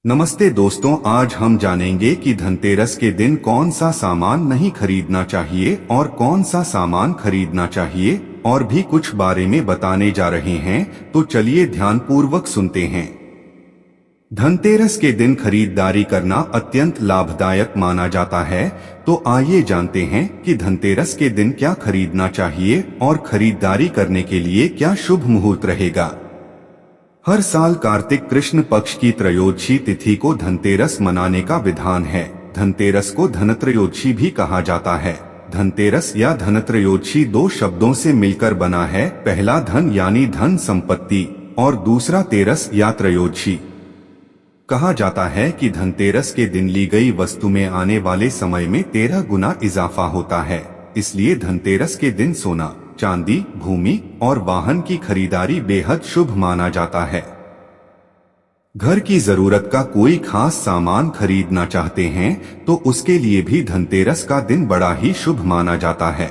नमस्ते दोस्तों, आज हम जानेंगे कि धनतेरस के दिन कौन सा सामान नहीं खरीदना चाहिए और कौन सा सामान खरीदना चाहिए, और भी कुछ बारे में बताने जा रहे हैं। तो चलिए ध्यानपूर्वक सुनते हैं। धनतेरस के दिन खरीदारी करना अत्यंत लाभदायक माना जाता है। तो आइए जानते हैं कि धनतेरस के दिन क्या खरीदना चाहिए और खरीदारी करने के लिए क्या शुभ मुहूर्त रहेगा। हर साल कार्तिक कृष्ण पक्ष की त्रयोदशी तिथि को धनतेरस मनाने का विधान है। धनतेरस को धनत्रयोदशी भी कहा जाता है। धनतेरस या धनत्रयोदशी दो शब्दों से मिलकर बना है। पहला धन यानी धन संपत्ति और दूसरा तेरस या त्रयोदशी। कहा जाता है कि धनतेरस के दिन ली गई वस्तु में आने वाले समय में 13 गुना इजाफा होता है। इसलिए धनतेरस के दिन सोना, चांदी, भूमि और वाहन की खरीदारी बेहद शुभ माना जाता है। घर की जरूरत का कोई खास सामान खरीदना चाहते हैं तो उसके लिए भी धनतेरस का दिन बड़ा ही शुभ माना जाता है।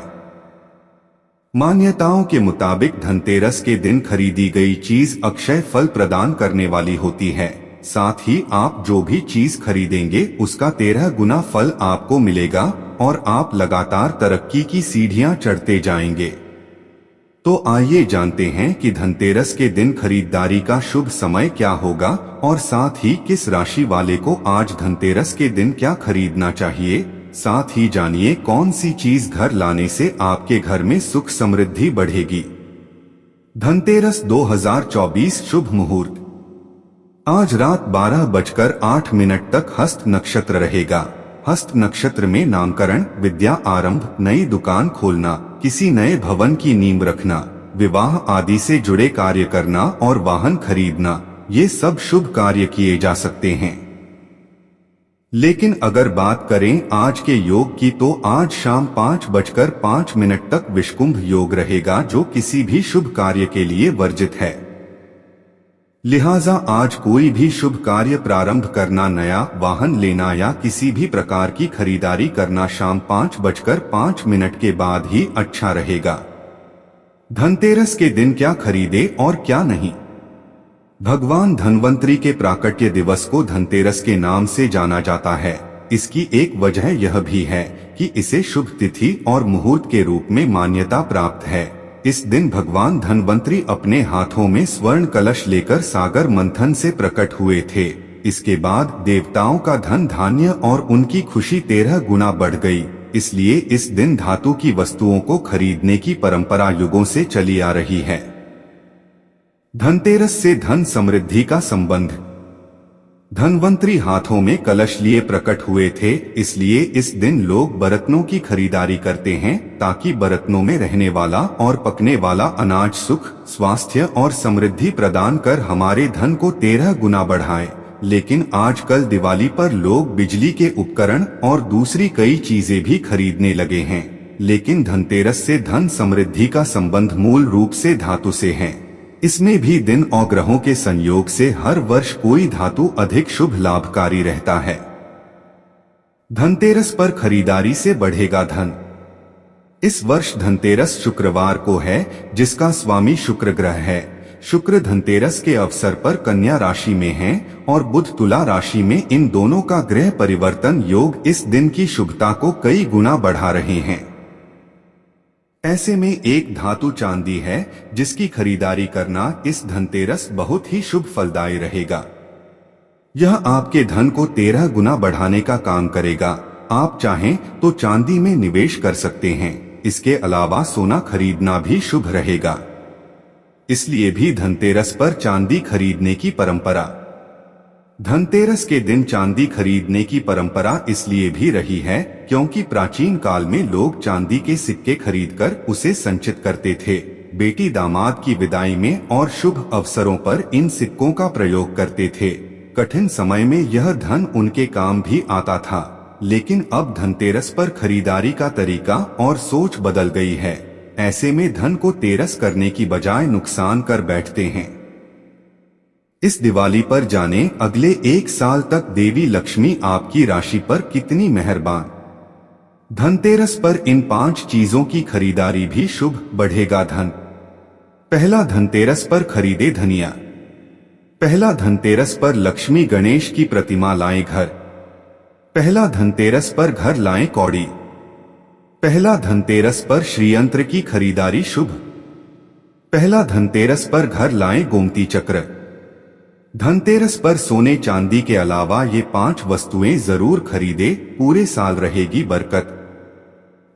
मान्यताओं के मुताबिक धनतेरस के दिन खरीदी गई चीज अक्षय फल प्रदान करने वाली होती है। साथ ही आप जो भी चीज खरीदेंगे उसका 13 गुना फल आपको मिलेगा और आप लगातार तरक्की की सीढ़ियां चढ़ते जाएंगे। तो आइए जानते हैं कि धनतेरस के दिन खरीदारी का शुभ समय क्या होगा और साथ ही किस राशि वाले को आज धनतेरस के दिन क्या खरीदना चाहिए। साथ ही जानिए कौन सी चीज घर लाने से आपके घर में सुख समृद्धि बढ़ेगी। धनतेरस 2024 शुभ मुहूर्त। आज रात 12:08 तक हस्त नक्षत्र रहेगा। हस्त नक्षत्र में नामकरण, विद्या आरंभ, नई दुकान खोलना, किसी नए भवन की नींव रखना, विवाह आदि से जुड़े कार्य करना और वाहन खरीदना, ये सब शुभ कार्य किए जा सकते हैं। लेकिन अगर बात करें आज के योग की तो आज शाम 5:05 तक विषकुंभ योग रहेगा, जो किसी भी शुभ कार्य के लिए वर्जित है। लिहाजा आज कोई भी शुभ कार्य प्रारंभ करना, नया वाहन लेना या किसी भी प्रकार की खरीदारी करना शाम 5:05 के बाद ही अच्छा रहेगा। धनतेरस के दिन क्या खरीदे और क्या नहीं। भगवान धन्वंतरी के प्राकट्य दिवस को धनतेरस के नाम से जाना जाता है। इसकी एक वजह यह भी है कि इसे शुभ तिथि और मुहूर्त के रूप में मान्यता प्राप्त है। इस दिन भगवान धन्वंतरी अपने हाथों में स्वर्ण कलश लेकर सागर मंथन से प्रकट हुए थे। इसके बाद देवताओं का धन धान्य और उनकी खुशी 13 गुना बढ़ गई। इसलिए इस दिन धातु की वस्तुओं को खरीदने की परंपरा युगों से चली आ रही है। धनतेरस से धन समृद्धि का संबंध। धन्वंतरी हाथों में कलश लिए प्रकट हुए थे, इसलिए इस दिन लोग बर्तनों की खरीदारी करते हैं ताकि बर्तनों में रहने वाला और पकने वाला अनाज सुख, स्वास्थ्य और समृद्धि प्रदान कर हमारे धन को 13 गुना बढ़ाए। लेकिन आजकल दिवाली पर लोग बिजली के उपकरण और दूसरी कई चीजें भी खरीदने लगे हैं। लेकिन धनतेरस से धन समृद्धि का संबंध मूल रूप से धातु से है। इसमें भी दिन और ग्रहों के संयोग से हर वर्ष कोई धातु अधिक शुभ लाभकारी रहता है। धनतेरस पर खरीदारी से बढ़ेगा धन। इस वर्ष धनतेरस शुक्रवार को है, जिसका स्वामी शुक्र ग्रह है। शुक्र धनतेरस के अवसर पर कन्या राशि में है और बुध तुला राशि में। इन दोनों का ग्रह परिवर्तन योग इस दिन की शुभता को कई गुना बढ़ा रहे हैं। ऐसे में एक धातु चांदी है, जिसकी खरीदारी करना इस धनतेरस बहुत ही शुभ फलदायी रहेगा। यह आपके धन को 13 गुना बढ़ाने का काम करेगा। आप चाहें तो चांदी में निवेश कर सकते हैं। इसके अलावा सोना खरीदना भी शुभ रहेगा। इसलिए भी धनतेरस पर चांदी खरीदने की परंपरा। धनतेरस के दिन चांदी खरीदने की परंपरा इसलिए भी रही है क्योंकि प्राचीन काल में लोग चांदी के सिक्के खरीदकर उसे संचित करते थे। बेटी दामाद की विदाई में और शुभ अवसरों पर इन सिक्कों का प्रयोग करते थे। कठिन समय में यह धन उनके काम भी आता था। लेकिन अब धनतेरस पर खरीदारी का तरीका और सोच बदल गई है। ऐसे में धन को तेरस करने की बजाय नुकसान कर बैठते हैं। इस दिवाली पर जाने अगले एक साल तक देवी लक्ष्मी आपकी राशि पर कितनी मेहरबान। धनतेरस पर इन 5 चीजों की खरीदारी भी शुभ बढ़ेगा धन। पहला, धनतेरस पर खरीदे धनिया। पहला धनतेरस पर लक्ष्मी गणेश की प्रतिमा लाएं घर। पहला धनतेरस पर घर लाएं कौड़ी। पहला धनतेरस पर श्रीयंत्र की खरीदारी शुभ। पहला धनतेरस पर घर लाएं गोमती चक्र। धनतेरस पर सोने चांदी के अलावा ये 5 वस्तुएं जरूर खरीदे, पूरे साल रहेगी बरकत।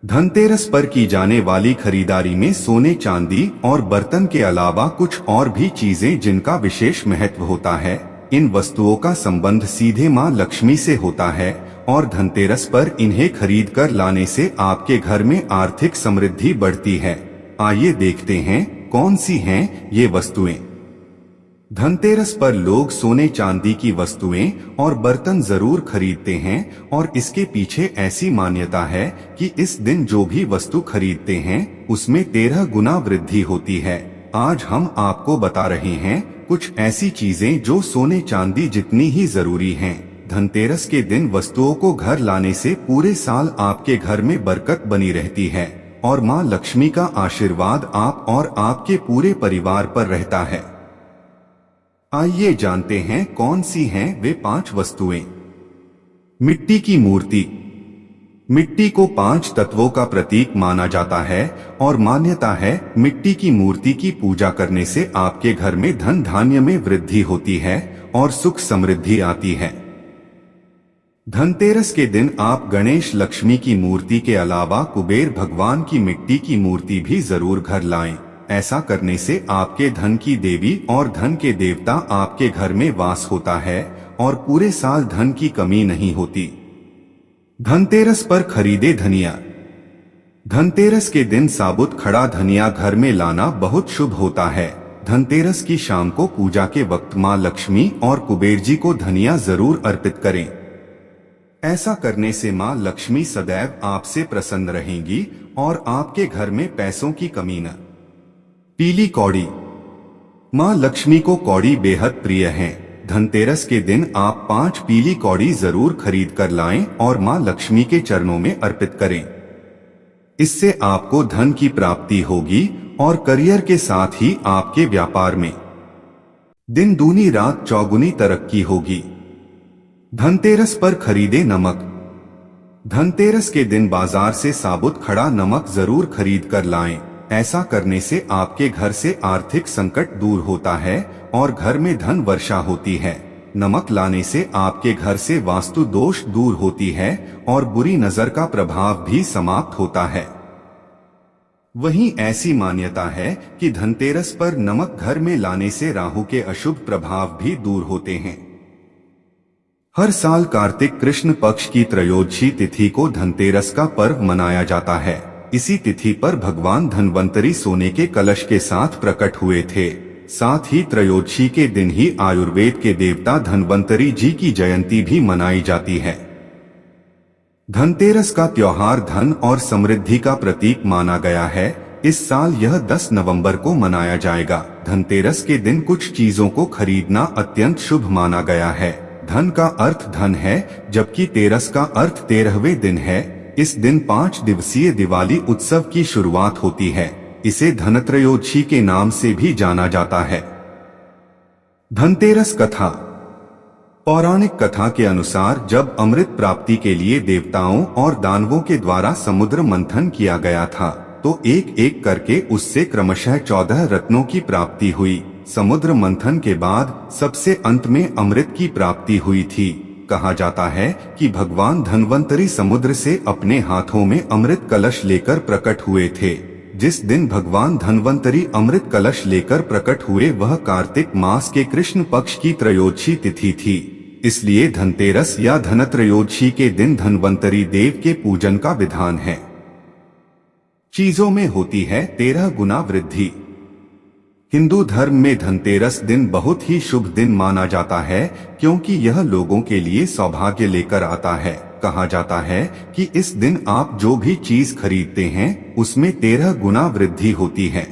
धनतेरस पर की जाने वाली खरीदारी में सोने चांदी और बर्तन के अलावा कुछ और भी चीजें जिनका विशेष महत्व होता है। इन वस्तुओं का संबंध सीधे मां लक्ष्मी से होता है और धनतेरस पर इन्हें खरीद कर लाने से आपके घर में आर्थिक समृद्धि बढ़ती है। आइए देखते हैं कौन सी हैं ये वस्तुएं। धनतेरस पर लोग सोने चांदी की वस्तुएं और बर्तन जरूर खरीदते हैं और इसके पीछे ऐसी मान्यता है कि इस दिन जो भी वस्तु खरीदते हैं उसमें 13 गुना वृद्धि होती है। आज हम आपको बता रहे हैं कुछ ऐसी चीजें जो सोने चांदी जितनी ही जरूरी हैं। धनतेरस के दिन वस्तुओं को घर लाने से पूरे साल आपके घर में बरकत बनी रहती है और मां लक्ष्मी का आशीर्वाद आप और आपके पूरे परिवार पर रहता है। आइए जानते हैं कौन सी हैं वे 5 वस्तुएं। मिट्टी की मूर्ति। मिट्टी को 5 तत्वों का प्रतीक माना जाता है और मान्यता है मिट्टी की मूर्ति की पूजा करने से आपके घर में धन धान्य में वृद्धि होती है और सुख समृद्धि आती है। धनतेरस के दिन आप गणेश लक्ष्मी की मूर्ति के अलावा कुबेर भगवान की मिट्टी की मूर्ति भी जरूर घर लाएं। ऐसा करने से आपके धन की देवी और धन के देवता आपके घर में वास होता है और पूरे साल धन की कमी नहीं होती। धनतेरस पर खरीदे धनिया। धनतेरस के दिन साबुत खड़ा धनिया घर में लाना बहुत शुभ होता है। धनतेरस की शाम को पूजा के वक्त मां लक्ष्मी और कुबेर जी को धनिया जरूर अर्पित करें। ऐसा करने से मां लक्ष्मी सदैव आपसे प्रसन्न रहेंगी और आपके घर में पैसों की कमी न। पीली कौड़ी। मां लक्ष्मी को कौड़ी बेहद प्रिय है। धनतेरस के दिन आप 5 पीली कौड़ी जरूर खरीद कर लाएं और मां लक्ष्मी के चरणों में अर्पित करें। इससे आपको धन की प्राप्ति होगी और करियर के साथ ही आपके व्यापार में दिन दूनी रात चौगुनी तरक्की होगी। धनतेरस पर खरीदे नमक। धनतेरस के दिन बाजार से साबुत खड़ा नमक जरूर खरीद कर लाएं। ऐसा करने से आपके घर से आर्थिक संकट दूर होता है और घर में धन वर्षा होती है। नमक लाने से आपके घर से वास्तु दोष दूर होती है और बुरी नजर का प्रभाव भी समाप्त होता है। वहीं ऐसी मान्यता है कि धनतेरस पर नमक घर में लाने से राहु के अशुभ प्रभाव भी दूर होते हैं। हर साल कार्तिक कृष्ण पक्ष की त्रयोदशी तिथि को धनतेरस का पर्व मनाया जाता है। इसी तिथि पर भगवान धन्वंतरी सोने के कलश के साथ प्रकट हुए थे। साथ ही त्रयोदशी के दिन ही आयुर्वेद के देवता धन्वंतरी जी की जयंती भी मनाई जाती है। धनतेरस का त्योहार धन और समृद्धि का प्रतीक माना गया है। इस साल यह 10 नवंबर को मनाया जाएगा। धनतेरस के दिन कुछ चीजों को खरीदना अत्यंत शुभ माना गया है। धन का अर्थ धन है, जबकि तेरस का अर्थ 13वें दिन है। इस दिन 5 दिवसीय दिवाली उत्सव की शुरुआत होती है। इसे धनत्रयोदशी के नाम से भी जाना जाता है। धनतेरस कथा। पौराणिक कथा के अनुसार जब अमृत प्राप्ति के लिए देवताओं और दानवों के द्वारा समुद्र मंथन किया गया था तो एक एक करके उससे क्रमशः 14 रत्नों की प्राप्ति हुई। समुद्र मंथन के बाद सबसे अंत में अमृत की प्राप्ति हुई थी। कहा जाता है कि भगवान धन्वंतरी समुद्र से अपने हाथों में अमृत कलश लेकर प्रकट हुए थे। जिस दिन भगवान धन्वंतरी अमृत कलश लेकर प्रकट हुए वह कार्तिक मास के कृष्ण पक्ष की त्रयोदशी तिथि थी। इसलिए धनतेरस या धनत्रयोदशी के दिन धन्वंतरी देव के पूजन का विधान है। चीजों में होती है 13 गुना वृद्धि। हिंदू धर्म में धनतेरस दिन बहुत ही शुभ दिन माना जाता है क्योंकि यह लोगों के लिए सौभाग्य लेकर आता है। कहा जाता है कि इस दिन आप जो भी चीज खरीदते हैं उसमें 13 गुना वृद्धि होती है।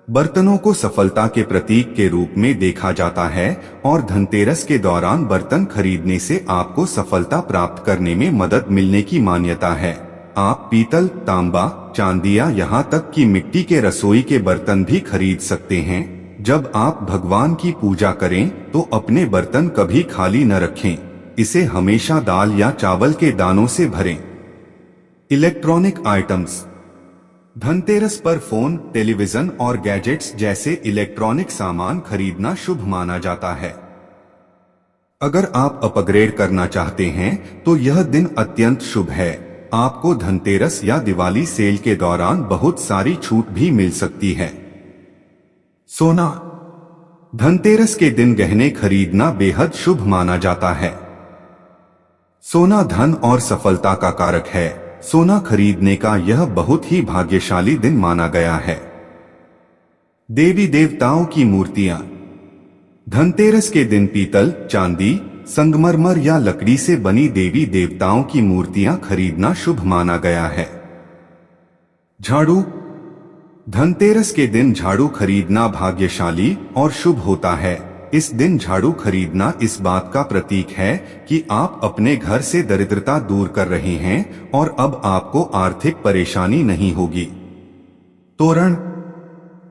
बर्तनों को सफलता के प्रतीक के रूप में देखा जाता है और धनतेरस के दौरान बर्तन खरीदने से आपको सफलता प्राप्त करने में मदद मिलने की मान्यता है। आप पीतल, तांबा, चांदिया यहाँ तक कि मिट्टी के रसोई के बर्तन भी खरीद सकते हैं। जब आप भगवान की पूजा करें तो अपने बर्तन कभी खाली न रखें, इसे हमेशा दाल या चावल के दानों से भरें। Electronic items. धनतेरस पर फोन, टेलीविजन और गैजेट्स जैसे इलेक्ट्रॉनिक सामान खरीदना शुभ माना जाता है। अगर आप अपग्रेड करना चाहते हैं तो यह दिन अत्यंत शुभ है। आपको धनतेरस या दिवाली सेल के दौरान बहुत सारी छूट भी मिल सकती है। सोना। धनतेरस के दिन गहने खरीदना बेहद शुभ माना जाता है। सोना धन और सफलता का कारक है। सोना खरीदने का यह बहुत ही भाग्यशाली दिन माना गया है। देवी देवताओं की मूर्तियां। धनतेरस के दिन पीतल, चांदी, संगमरमर या लकड़ी से बनी देवी देवताओं की मूर्तियां खरीदना शुभ माना गया है। झाड़ू। धनतेरस के दिन झाड़ू खरीदना भाग्यशाली और शुभ होता है। इस दिन झाड़ू खरीदना इस बात का प्रतीक है कि आप अपने घर से दरिद्रता दूर कर रहे हैं और अब आपको आर्थिक परेशानी नहीं होगी। तोरण।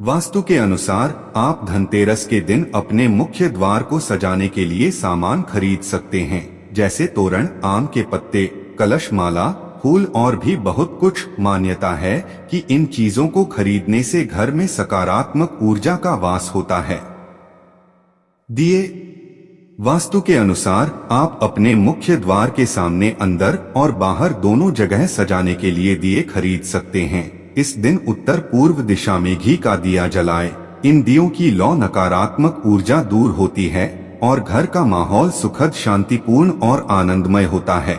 वास्तु के अनुसार आप धनतेरस के दिन अपने मुख्य द्वार को सजाने के लिए सामान खरीद सकते हैं, जैसे तोरण, आम के पत्ते, कलश, माला, फूल और भी बहुत कुछ। मान्यता है कि इन चीजों को खरीदने से घर में सकारात्मक ऊर्जा का वास होता है। दिए। वास्तु के अनुसार आप अपने मुख्य द्वार के सामने, अंदर और बाहर दोनों जगह सजाने के लिए दिए खरीद सकते हैं। इस दिन उत्तर पूर्व दिशा में घी का दिया जलाएं। इन दियों की लौ नकारात्मक ऊर्जा दूर होती है और घर का माहौल सुखद, शांतिपूर्ण और आनंदमय होता है।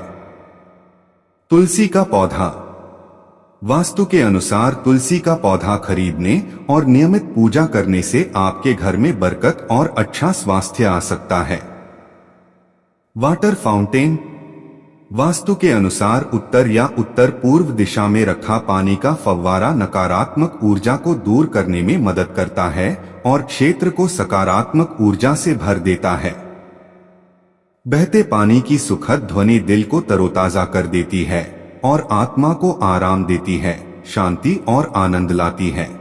तुलसी का पौधा। वास्तु के अनुसार तुलसी का पौधा खरीदने और नियमित पूजा करने से आपके घर में बरकत और अच्छा स्वास्थ्य आ सकता है। Water fountain. वास्तु के अनुसार उत्तर या उत्तर पूर्व दिशा में रखा पानी का फव्वारा नकारात्मक ऊर्जा को दूर करने में मदद करता है और क्षेत्र को सकारात्मक ऊर्जा से भर देता है। बहते पानी की सुखद ध्वनि दिल को तरोताजा कर देती है और आत्मा को आराम देती है, शांति और आनंद लाती है।